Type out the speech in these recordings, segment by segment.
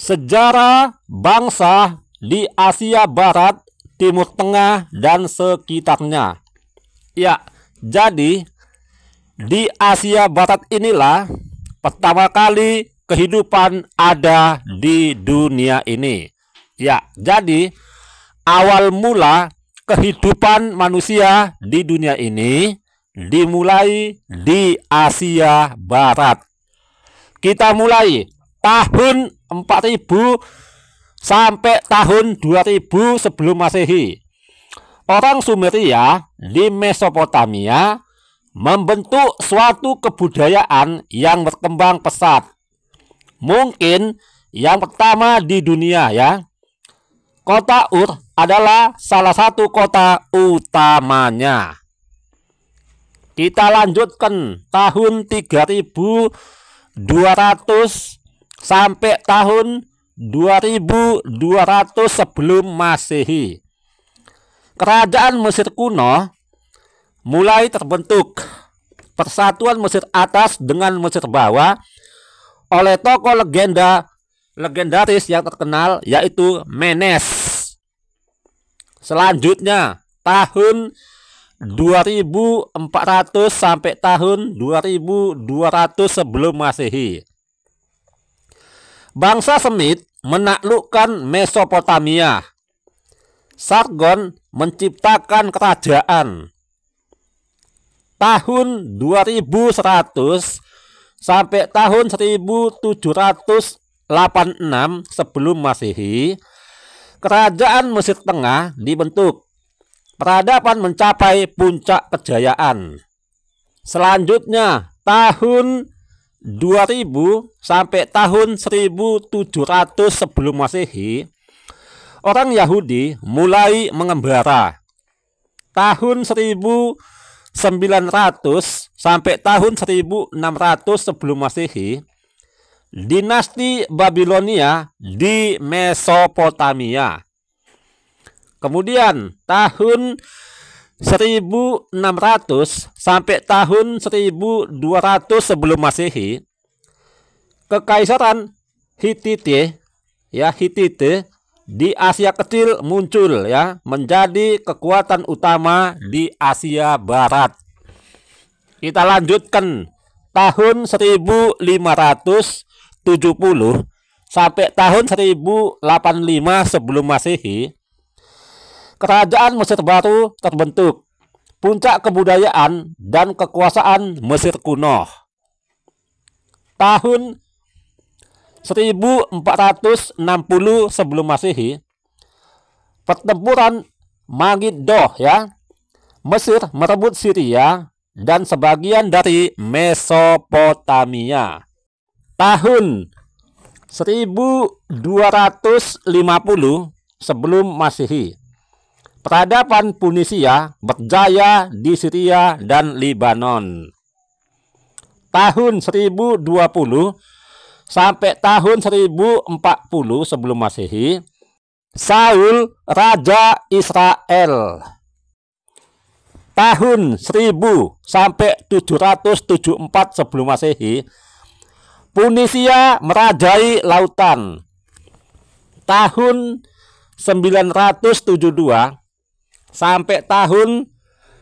Sejarah bangsa di Asia Barat, Timur Tengah, dan sekitarnya. Ya, jadi di Asia Barat inilah pertama kali kehidupan ada di dunia ini. Ya, jadi awal mula kehidupan manusia di dunia ini dimulai di Asia Barat. Kita mulai tahun 4000 sampai tahun 2000 sebelum Masehi. Orang Sumeria di Mesopotamia membentuk suatu kebudayaan yang berkembang pesat. Mungkin yang pertama di dunia, ya. Kota Ur adalah salah satu kota utamanya. Kita lanjutkan tahun 3200 sampai tahun 2200 sebelum Masehi. Kerajaan Mesir kuno mulai terbentuk. Persatuan Mesir atas dengan Mesir bawah oleh tokoh legendaris yang terkenal, yaitu Menes. Selanjutnya tahun 2400 sampai tahun 2200 sebelum Masehi. Bangsa Semit menaklukkan Mesopotamia. Sargon menciptakan kerajaan. Tahun 2100 sampai tahun 1786 sebelum Masehi, kerajaan Mesir Tengah dibentuk. Peradaban mencapai puncak kejayaan. Selanjutnya tahun 2000 sampai tahun 1700 sebelum Masehi, orang Yahudi mulai mengembara. Tahun 1900 sampai tahun 1600 sebelum Masehi, dinasti Babilonia di Mesopotamia. Kemudian tahun 1600 sampai tahun 1200 sebelum Masehi, Kekaisaran Hittite, Hittite di Asia Kecil muncul, menjadi kekuatan utama di Asia Barat. Kita lanjutkan tahun 1570 sampai tahun 1085 sebelum Masehi. Kerajaan Mesir baru terbentuk. Puncak kebudayaan dan kekuasaan Mesir kuno. Tahun 1460 sebelum Masehi, pertempuran Magiddo, Mesir merebut Syria dan sebagian dari Mesopotamia. Tahun 1250 sebelum Masehi, peradaban Punisia berjaya di Syria dan Lebanon. Tahun 1020 sampai tahun 1040 sebelum Masehi, Saul raja Israel. Tahun 1000 sampai 774 sebelum Masehi, Punisia merajai lautan. Tahun 972 sampai tahun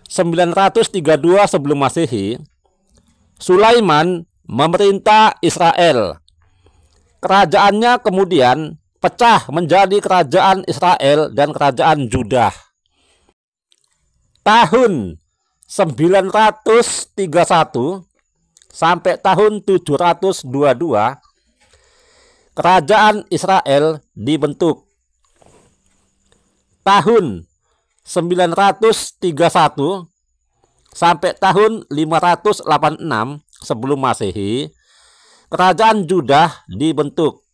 932 sebelum Masehi, Sulaiman memerintah Israel. Kerajaannya kemudian pecah menjadi kerajaan Israel dan kerajaan Judah. Tahun 931 sampai tahun 722, kerajaan Israel dibentuk. Tahun 931 sampai tahun 586 sebelum Masehi, kerajaan Judah dibentuk.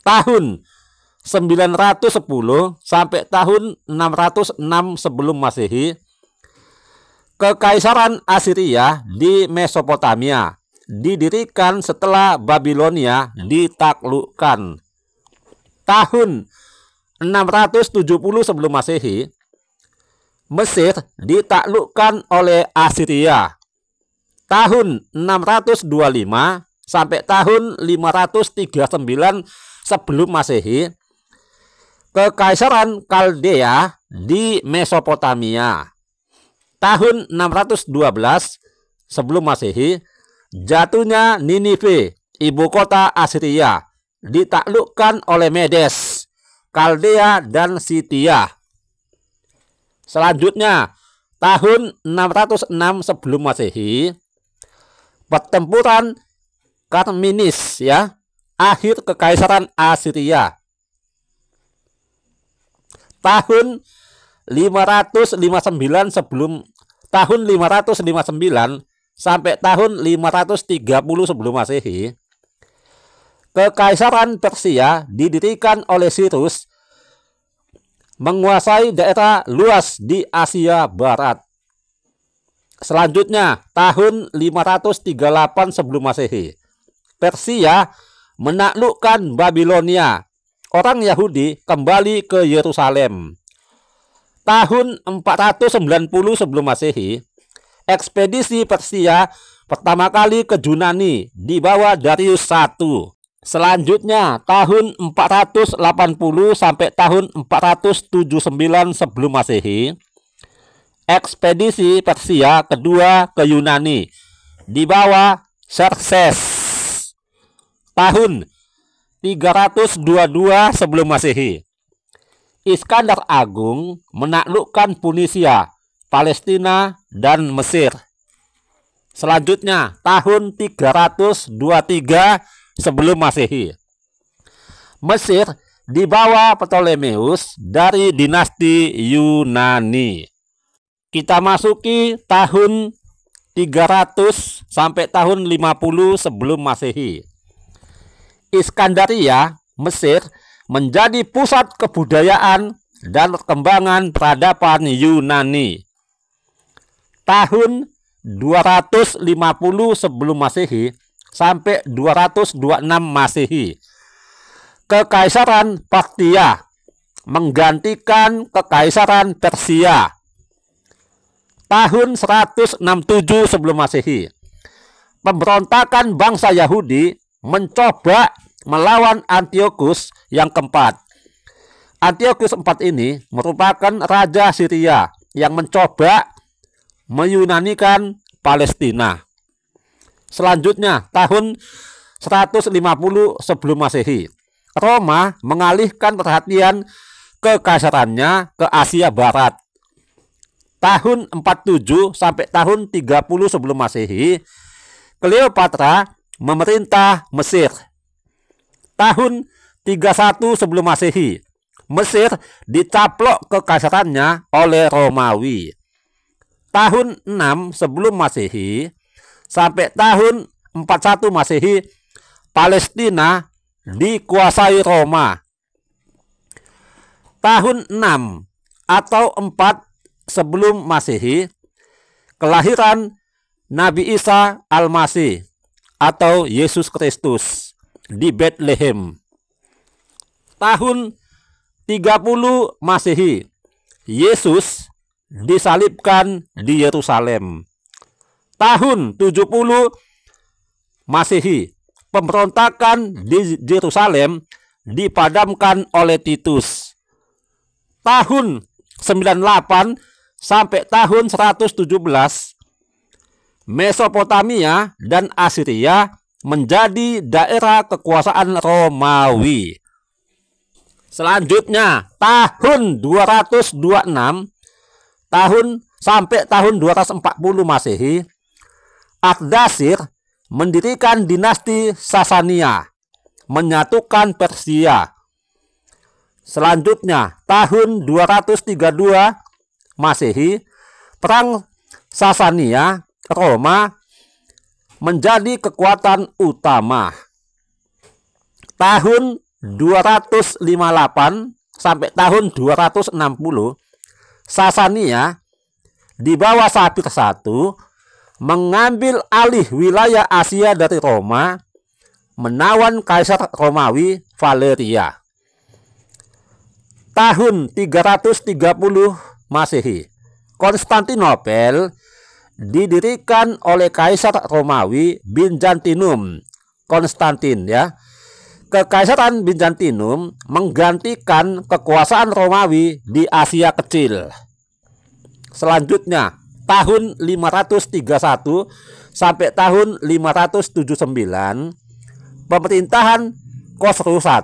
Tahun 910 sampai tahun 606 sebelum Masehi, Kekaisaran Assyria di Mesopotamia didirikan setelah Babilonia ditaklukkan. Tahun 670 sebelum Masehi, Mesir ditaklukkan oleh Assyria. Tahun 625 sampai tahun 539 sebelum Masehi. Kekaisaran Kaldea di Mesopotamia. Tahun 612 sebelum Masehi, jatuhnya Ninive, ibu kota Assyria, ditaklukkan oleh Medes, Kaldea, dan Scythia. Selanjutnya, tahun 606 sebelum Masehi, pertempuran Karminis, ya, akhir kekaisaran Assyria. Tahun 559 sampai tahun 530 sebelum Masehi, kekaisaran Persia didirikan oleh Cyrus, menguasai daerah luas di Asia Barat. Selanjutnya, tahun 538 sebelum Masehi, Persia menaklukkan Babilonia. Orang Yahudi kembali ke Yerusalem. Tahun 490 sebelum Masehi, ekspedisi Persia pertama kali ke Yunani di bawah Darius I. Selanjutnya, tahun 480 sampai tahun 479 sebelum Masehi, ekspedisi Persia kedua ke Yunani di bawah Xerxes. Tahun 322 sebelum Masehi, Iskandar Agung menaklukkan Punisia, Palestina, dan Mesir. Selanjutnya, tahun 323 sebelum Masehi, Mesir di bawah Ptolemeus dari dinasti Yunani. Kita masuki tahun 300 sampai tahun 50 sebelum Masehi. Iskandaria, Mesir, menjadi pusat kebudayaan dan perkembangan peradaban Yunani. Tahun 250 sebelum Masehi sampai 226 Masehi, Kekaisaran Partia menggantikan Kekaisaran Persia. Tahun 167 sebelum Masehi, pemberontakan bangsa Yahudi mencoba melawan Antiochus yang keempat. Antiochus IV ini merupakan raja Syria yang mencoba meyunanikan Palestina. Selanjutnya, tahun 150 sebelum Masehi, Roma mengalihkan perhatian kekaisarannya ke Asia Barat. Tahun 47 sampai tahun 30 sebelum Masehi, Cleopatra memerintah Mesir. Tahun 31 sebelum Masehi, Mesir dicaplok kekaisarannya oleh Romawi. Tahun 6 sebelum Masehi sampai tahun 41 Masehi, Palestina dikuasai Roma. Tahun 6 atau 4 sebelum Masehi, kelahiran Nabi Isa Al-Masih atau Yesus Kristus di Bethlehem. Tahun 30 Masehi, Yesus disalibkan di Yerusalem. Tahun 70 Masehi, pemberontakan di Yerusalem dipadamkan oleh Titus. Tahun 98 sampai tahun 117, Mesopotamia dan Assyria menjadi daerah kekuasaan Romawi. Selanjutnya, tahun 226 sampai tahun 240 Masehi, Ardashir mendirikan dinasti Sasania, menyatukan Persia. Selanjutnya, tahun 232 Masehi, perang Sasania Roma menjadi kekuatan utama. Tahun 258 sampai tahun 260, Sasania di bawah Sapir I mengambil alih wilayah Asia dari Roma, menawan Kaisar Romawi Valeria. Tahun 330 Masehi, Konstantinopel didirikan oleh Kaisar Romawi Byzantium Konstantin ya. Kekaisaran Bizantinum menggantikan kekuasaan Romawi di Asia Kecil. Selanjutnya, tahun 531 sampai tahun 579, pemerintahan Khosrow I,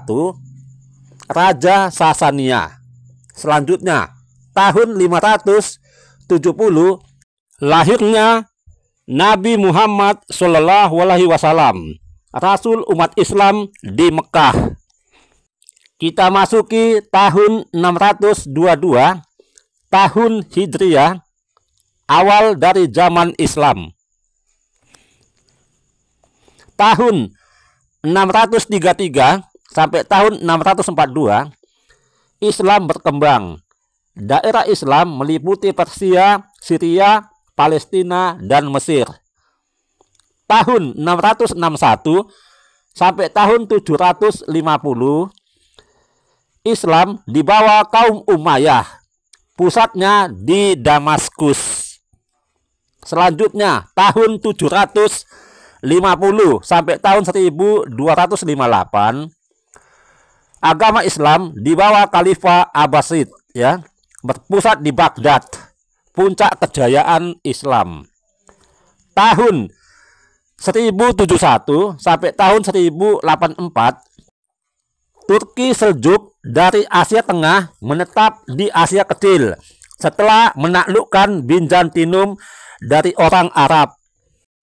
Raja Sasania. Selanjutnya, tahun 570, lahirnya Nabi Muhammad SAW, Rasul umat Islam di Mekah. Kita masuki tahun 622, tahun Hijriah, awal dari zaman Islam. Tahun 633 sampai tahun 642, Islam berkembang. Daerah Islam meliputi Persia, Syria, Palestina, dan Mesir. Tahun 661 sampai tahun 750, Islam dibawa kaum Umayyah, pusatnya di Damaskus. Selanjutnya, tahun 750 sampai tahun 1258, agama Islam dibawa Khalifah Abbasid ya, berpusat di Baghdad, puncak kejayaan Islam. Tahun 1071 sampai tahun 1084, Turki Seljuk dari Asia Tengah menetap di Asia Kecil setelah menaklukkan Bizantinum dari orang Arab.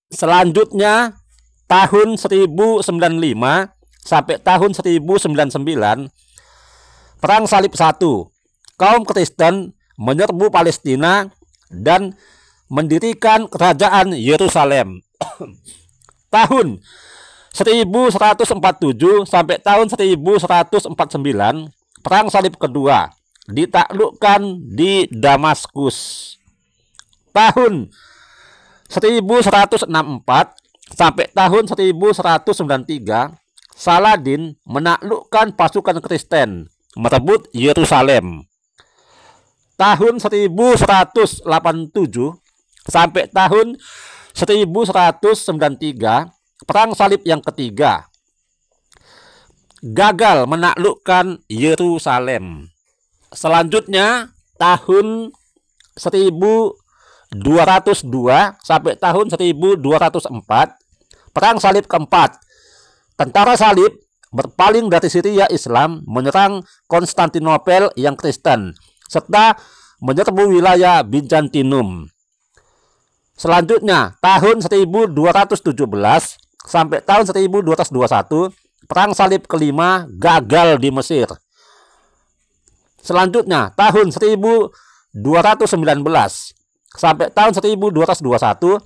Selanjutnya, tahun 1095 sampai tahun 1099, Perang Salib I, kaum Kristen menyerbu Palestina dan mendirikan kerajaan Yerusalem. Tahun 1147 sampai tahun 1149, Perang Salib kedua ditaklukkan di Damaskus. Tahun 1164 sampai tahun 1193, Saladin menaklukkan pasukan Kristen, merebut Yerusalem. Tahun 1187 sampai tahun 1193, Perang Salib yang ketiga, gagal menaklukkan Yerusalem. Selanjutnya, tahun 1202 sampai tahun 1204, Perang Salib keempat. Tentara Salib berpaling dari Syria Islam menyerang Konstantinopel yang Kristen, serta menyerbu wilayah Bizantinum. Selanjutnya, tahun 1217 sampai tahun 1221, Perang Salib kelima gagal di Mesir. Selanjutnya, tahun 1219 sampai tahun 1221,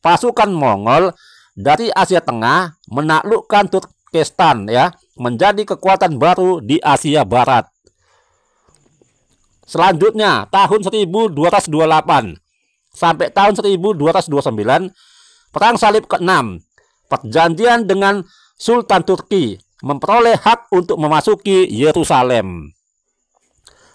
pasukan Mongol dari Asia Tengah menaklukkan Turkestan ya, menjadi kekuatan baru di Asia Barat. Selanjutnya, tahun 1228 sampai tahun 1229, Perang Salib ke-6, perjanjian dengan Sultan Turki memperoleh hak untuk memasuki Yerusalem.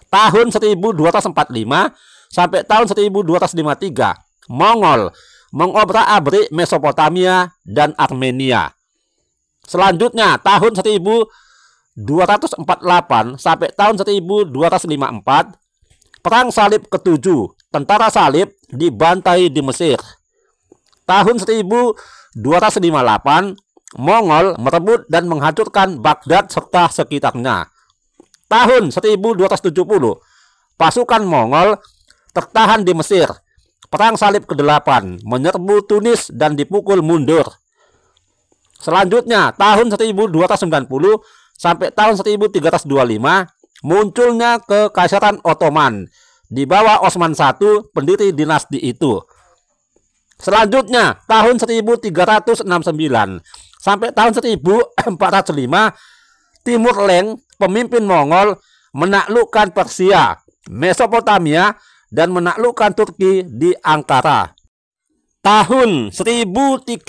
Tahun 1245 sampai tahun 1253, Mongol mengobrak-abrik Mesopotamia dan Armenia. Selanjutnya, tahun 1248 sampai tahun 1254, Perang Salib ke-7, tentara Salib dibantai di Mesir. Tahun 1258, Mongol merebut dan menghancurkan Baghdad serta sekitarnya. Tahun 1270, pasukan Mongol tertahan di Mesir. Perang Salib ke-8, menyerbu Tunis dan dipukul mundur. Selanjutnya, tahun 1290 sampai tahun 1325, munculnya Kekaisaran Ottoman di bawah Osman I, pendiri dinasti itu. Selanjutnya, tahun 1369 sampai tahun 1405, Timur Leng, pemimpin Mongol, menaklukkan Persia, Mesopotamia, dan menaklukkan Turki di Ankara. Tahun 1391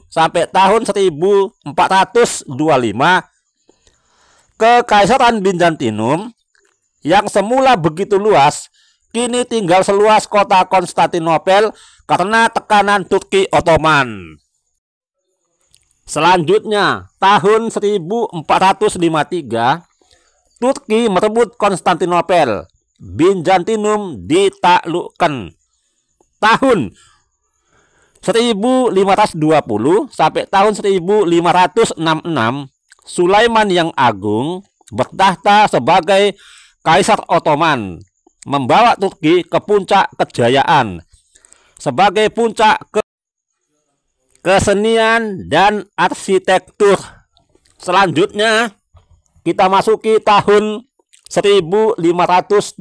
sampai tahun 1425, Kekaisaran Bizantinum yang semula begitu luas kini tinggal seluas kota Konstantinopel karena tekanan Turki Ottoman. Selanjutnya, tahun 1453, Turki merebut Konstantinopel. Bizantinum ditaklukkan. Tahun 1520 sampai tahun 1566, Sulaiman yang Agung bertahta sebagai Kaisar Ottoman, membawa Turki ke puncak kejayaan, sebagai puncak kesenian dan arsitektur. Selanjutnya kita masuki tahun 1571,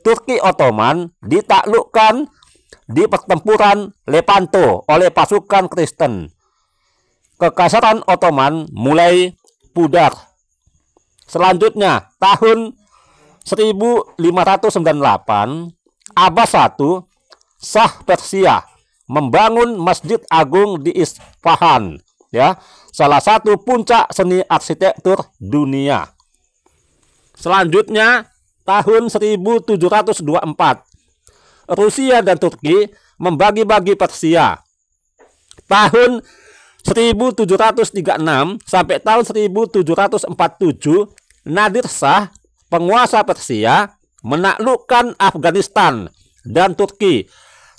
Turki Ottoman ditaklukkan di pertempuran Lepanto oleh pasukan Kristen. Kekaisaran Ottoman mulai pudar. Selanjutnya tahun 1598, Abbas I, Shah Persia, membangun Masjid Agung di Isfahan, ya, salah satu puncak seni arsitektur dunia. Selanjutnya tahun 1724, Rusia dan Turki membagi-bagi Persia. Tahun 1736 sampai tahun 1747, Nadir Shah, penguasa Persia, menaklukkan Afghanistan dan Turki,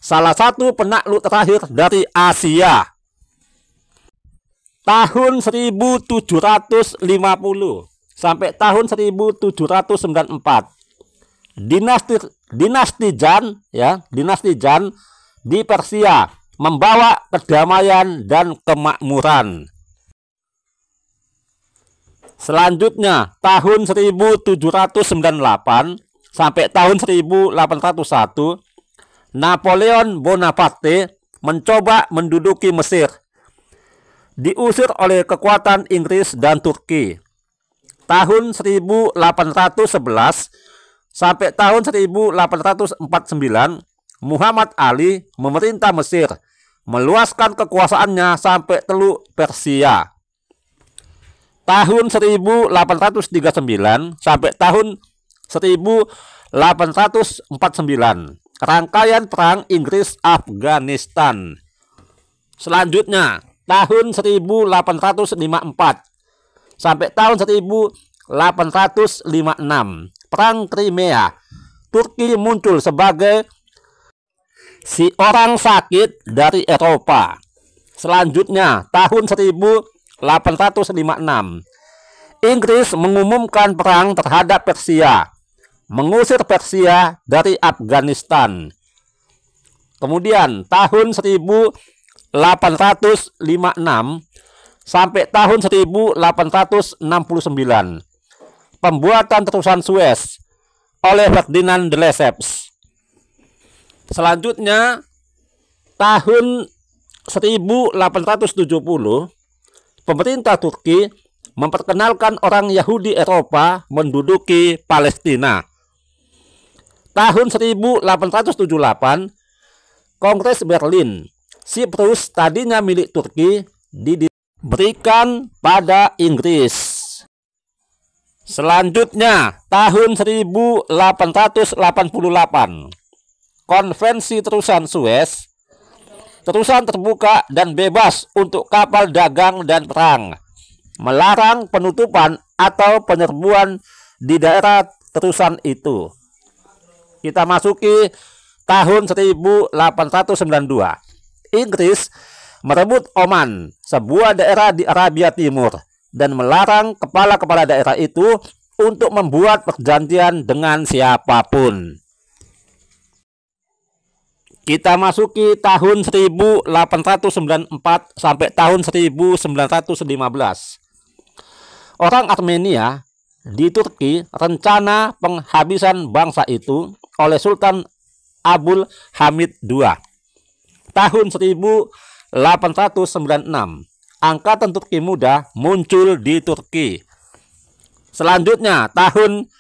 salah satu penakluk terakhir dari Asia. Tahun 1750 sampai tahun 1794, dinasti Jan, ya, dinasti Jan di Persia membawa kedamaian dan kemakmuran. Selanjutnya tahun 1798 sampai tahun 1801, Napoleon Bonaparte mencoba menduduki Mesir, diusir oleh kekuatan Inggris dan Turki. Tahun 1811 sampai tahun 1849, Muhammad Ali memerintah Mesir, meluaskan kekuasaannya sampai Teluk Persia. Tahun 1839 sampai tahun 1849, rangkaian perang Inggris Afghanistan. Selanjutnya tahun 1854 sampai tahun 1856, perang Crimea. Turki muncul sebagai si orang sakit dari Eropa. Selanjutnya tahun 1856, Inggris mengumumkan perang terhadap Persia, mengusir Persia dari Afghanistan. Kemudian tahun 1856 sampai tahun 1869, pembuatan terusan Suez oleh Ferdinand de Lesseps. Selanjutnya tahun 1870, pemerintah Turki memperkenalkan orang Yahudi Eropa menduduki Palestina. Tahun 1878, Kongres Berlin, Siprus tadinya milik Turki diberikan pada Inggris. Selanjutnya tahun 1888, Konvensi Terusan Suez, terusan terbuka dan bebas untuk kapal dagang dan perang, melarang penutupan atau penyerbuan di daerah terusan itu. Kita masuki tahun 1892, Inggris merebut Oman, sebuah daerah di Arabia Timur, dan melarang kepala-kepala daerah itu untuk membuat perjanjian dengan siapapun. Kita masuki tahun 1894 sampai tahun 1915. Orang Armenia di Turki rencana penghabisan bangsa itu oleh Sultan Abdul Hamid II. Tahun 1896, Angkatan Turki Muda muncul di Turki. Selanjutnya tahun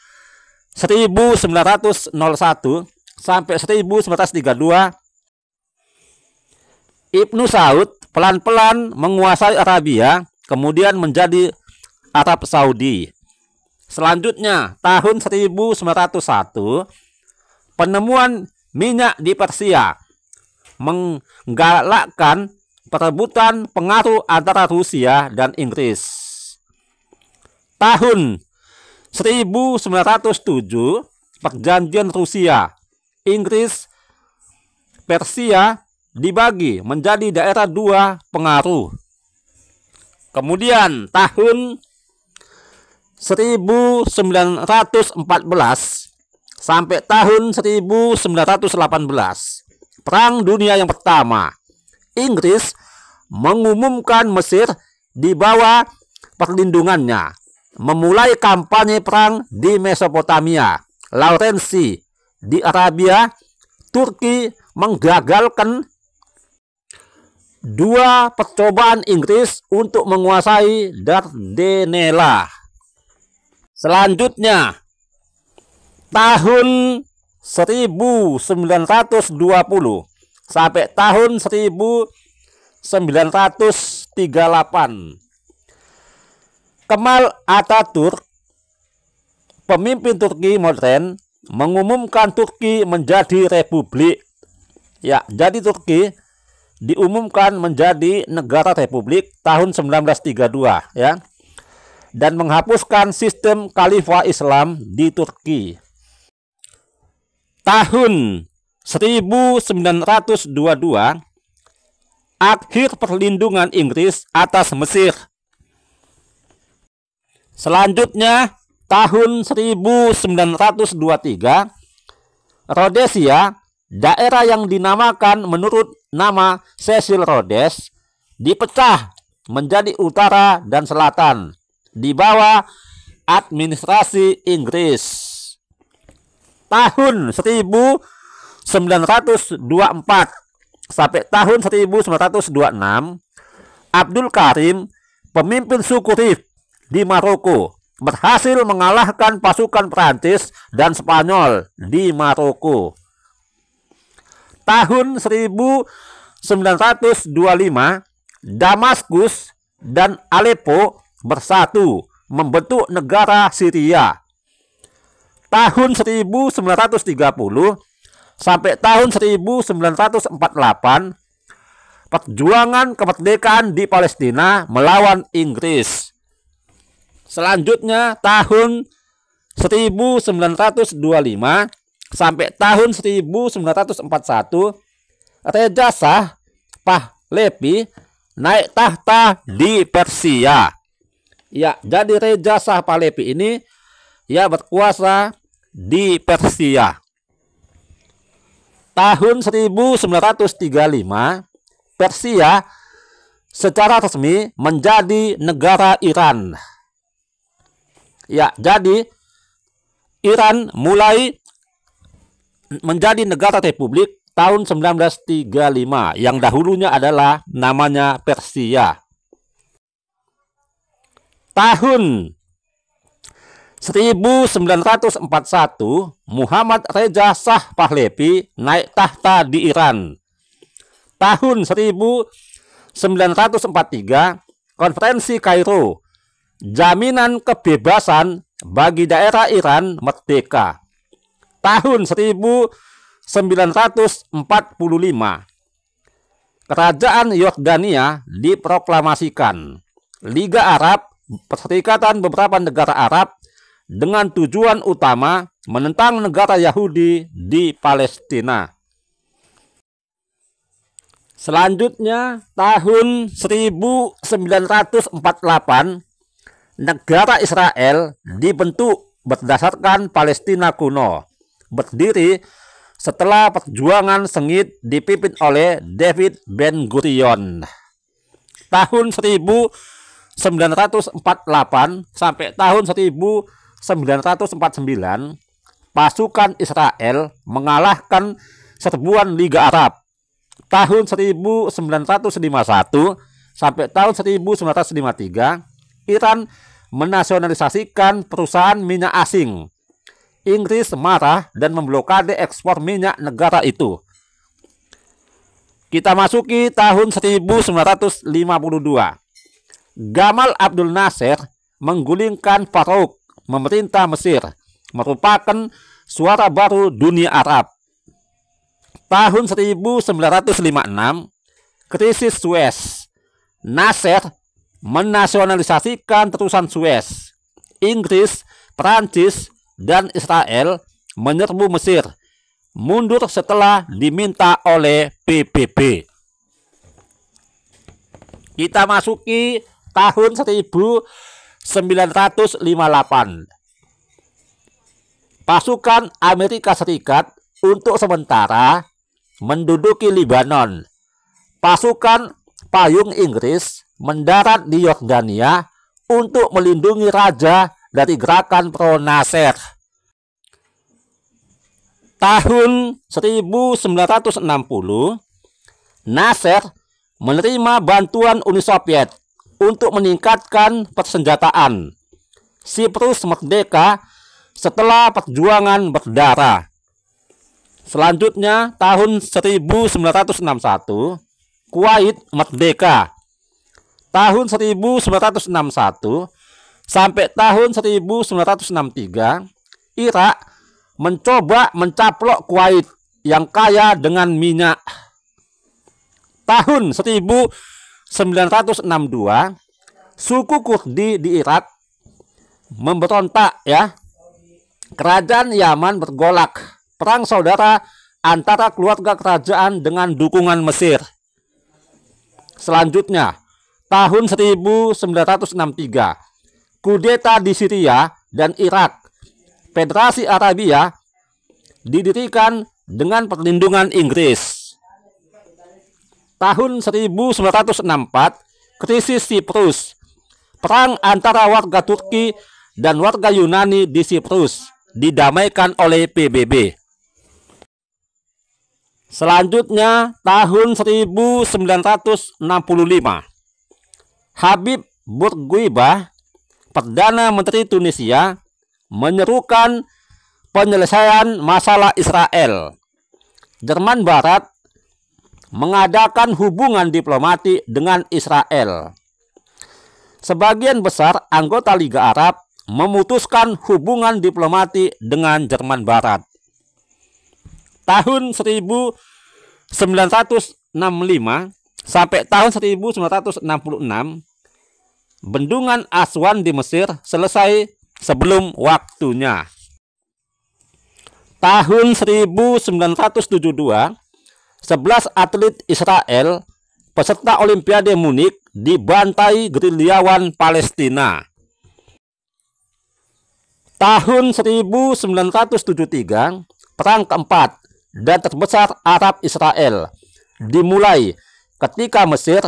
1901 sampai 1932, Ibnu Saud pelan-pelan menguasai Arabia, kemudian menjadi Arab Saudi. Selanjutnya tahun 1901, penemuan minyak di Persia menggalakkan perebutan pengaruh antara Rusia dan Inggris. Tahun 1907, perjanjian Rusia, Inggris, Persia dibagi menjadi daerah dua pengaruh. Kemudian tahun 1914 sampai tahun 1918, Perang Dunia yang pertama, Inggris mengumumkan Mesir di bawah perlindungannya, memulai kampanye perang di Mesopotamia, Laurensi di Arabia. Turki menggagalkan dua percobaan Inggris untuk menguasai Dardanella. Selanjutnya, tahun 1920 sampai tahun 1938, Kemal Atatürk, pemimpin Turki modern, mengumumkan Turki menjadi republik. Ya, jadi Turki diumumkan menjadi negara republik tahun 1932 ya. Dan menghapuskan sistem khalifah Islam di Turki. Tahun 1922, akhir perlindungan Inggris atas Mesir. Selanjutnya, tahun 1923, Rhodesia, daerah yang dinamakan menurut nama Cecil Rhodes, dipecah menjadi utara dan selatan di bawah administrasi Inggris. Tahun 1924 sampai tahun 1926, Abdul Karim, pemimpin suku Rif di Maroko, berhasil mengalahkan pasukan Prancis dan Spanyol di Maroko. Tahun 1925, Damaskus dan Aleppo bersatu membentuk negara Syria. Tahun 1930 sampai tahun 1948, perjuangan kemerdekaan di Palestina melawan Inggris. Selanjutnya tahun 1925 sampai tahun 1941, Reza Shah Pahlavi naik tahta di Persia. Ya, jadi Reza Shah Pahlavi ini ya berkuasa di Persia. Tahun 1935, Persia secara resmi menjadi negara Iran. Ya, jadi Iran mulai menjadi negara republik tahun 1935, yang dahulunya adalah namanya Persia. Tahun 1941, Muhammad Reza Shah Pahlavi naik tahta di Iran. Tahun 1943, Konferensi Kairo, jaminan kebebasan bagi daerah Iran merdeka. Tahun 1945, Kerajaan Yordania diproklamasikan. Liga Arab, perserikatan beberapa negara Arab dengan tujuan utama menentang negara Yahudi di Palestina. Selanjutnya, tahun 1948, negara Israel dibentuk berdasarkan Palestina kuno, berdiri setelah perjuangan sengit dipimpin oleh David Ben-Gurion. Tahun 1948 sampai tahun 1949, pasukan Israel mengalahkan serbuan Liga Arab. Tahun 1951 sampai tahun 1953, Iran menasionalisasikan perusahaan minyak asing. Inggris marah dan memblokade ekspor minyak negara itu. Kita masuki tahun 1952. Gamal Abdul Nasser menggulingkan Farouk memerintah Mesir, merupakan suara baru dunia Arab. Tahun 1956, krisis Suez. Nasser menasionalisasikan terusan Suez. Inggris, Prancis, dan Israel menyerbu Mesir, mundur setelah diminta oleh PBB. Kita masuki tahun 1958. Pasukan Amerika Serikat untuk sementara menduduki Lebanon. Pasukan payung Inggris mendarat di Yordania untuk melindungi raja dari gerakan pro Nasser. Tahun 1960, Nasser menerima bantuan Uni Soviet untuk meningkatkan persenjataan. Siprus merdeka setelah perjuangan berdarah. Selanjutnya, tahun 1961, Kuwait merdeka. Tahun 1961 sampai tahun 1963, Irak mencoba mencaplok Kuwait yang kaya dengan minyak. Tahun 1962, suku Kurdi di Irak memberontak ya. Kerajaan Yaman bergolak, perang saudara antara keluarga kerajaan dengan dukungan Mesir. Selanjutnya, tahun 1963, kudeta di Syria dan Irak. Federasi Arabia didirikan dengan perlindungan Inggris. Tahun 1964, krisis Siprus. Perang antara warga Turki dan warga Yunani di Siprus didamaikan oleh PBB. Selanjutnya, tahun 1965, Habib Bourguiba, Perdana Menteri Tunisia, menyerukan penyelesaian masalah Israel. Jerman Barat mengadakan hubungan diplomatik dengan Israel. Sebagian besar anggota Liga Arab memutuskan hubungan diplomatik dengan Jerman Barat. Tahun 1965 sampai tahun 1966, bendungan Aswan di Mesir selesai sebelum waktunya. Tahun 1972, 11 atlet Israel peserta Olimpiade Munich dibantai gerilyawan Palestina. Tahun 1973, perang keempat dan terbesar Arab Israel dimulai ketika Mesir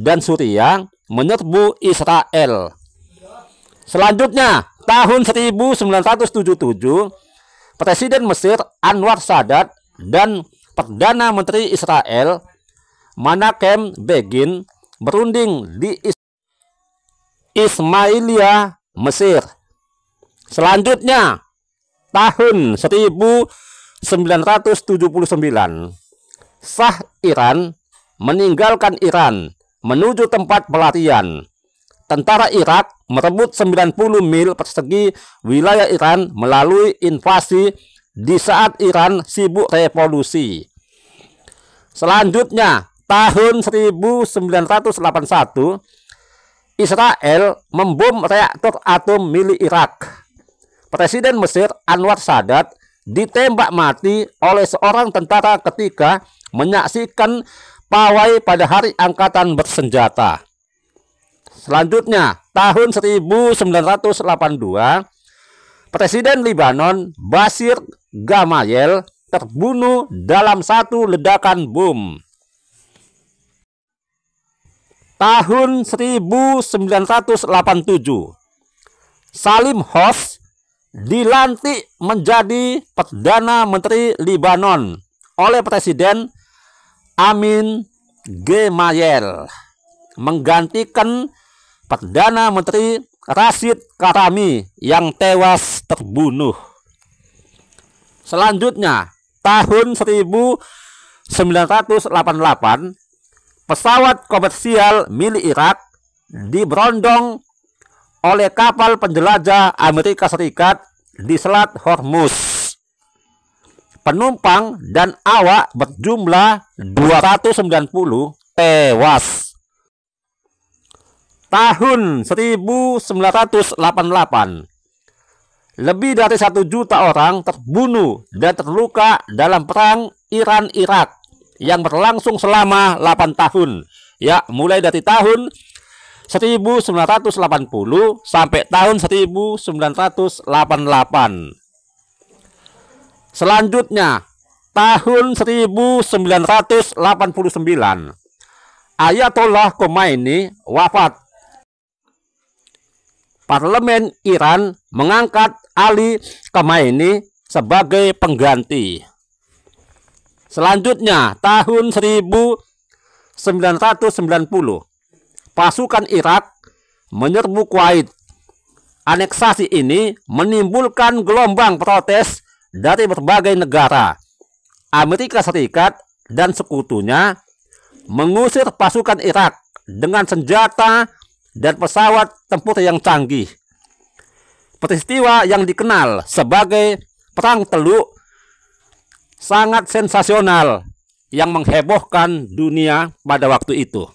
dan Suriah menyerbu Israel. Selanjutnya, tahun 1977, Presiden Mesir Anwar Sadat dan Perdana Menteri Israel Menachem Begin berunding di Ismailia, Mesir. Selanjutnya, tahun 1979, Shah Iran meninggalkan Iran menuju tempat pelarian. Tentara Irak merebut 90 mil persegi wilayah Iran melalui invasi di saat Iran sibuk revolusi. Selanjutnya, tahun 1981, Israel membom reaktor atom milik Irak. Presiden Mesir Anwar Sadat ditembak mati oleh seorang tentara ketika menyaksikan pawai pada hari angkatan bersenjata. Selanjutnya, tahun 1982, Presiden Lebanon Bashir Gamayel terbunuh dalam satu ledakan bom. Tahun 1987, Salim Hos dilantik menjadi Perdana Menteri Lebanon oleh Presiden Amin Gemayel, menggantikan Perdana Menteri Rashid Karami yang tewas terbunuh. Selanjutnya, tahun 1988, pesawat komersial milik Irak diberondong oleh kapal penjelajah Amerika Serikat di Selat Hormuz. Penumpang dan awak berjumlah 290 tewas. Tahun 1988, lebih dari 1 juta orang terbunuh dan terluka dalam perang Iran-Irak yang berlangsung selama 8 tahun. Ya, mulai dari tahun 1980 sampai tahun 1988. Selanjutnya, tahun 1989, Ayatollah Khomeini wafat. Parlemen Iran mengangkat Ali Khamenei sebagai pengganti. Selanjutnya, tahun 1990, pasukan Irak menyerbu Kuwait. Aneksasi ini menimbulkan gelombang protes dari berbagai negara. Amerika Serikat dan sekutunya mengusir pasukan Irak dengan senjata dan pesawat tempur yang canggih. Peristiwa yang dikenal sebagai Perang Teluk sangat sensasional yang menghebohkan dunia pada waktu itu.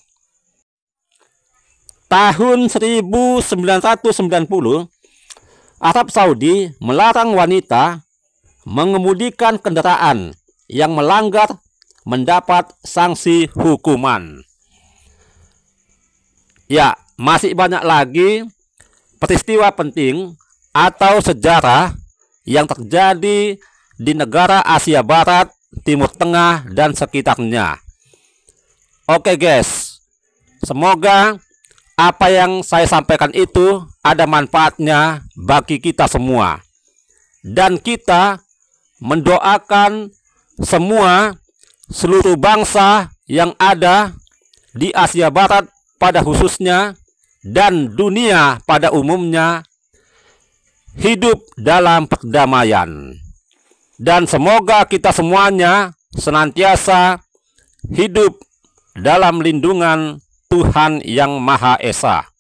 Tahun 1990, Arab Saudi melarang wanita mengemudikan kendaraan yang melanggar mendapat sanksi hukuman. Ya, masih banyak lagi peristiwa penting atau sejarah yang terjadi di negara Asia Barat, Timur Tengah, dan sekitarnya. Oke guys, semoga apa yang saya sampaikan itu ada manfaatnya bagi kita semua. Dan kita mendoakan semua seluruh bangsa yang ada di Asia Barat pada khususnya dan dunia pada umumnya hidup dalam perdamaian. Dan semoga kita semuanya senantiasa hidup dalam lindungan Tuhan Yang Maha Esa.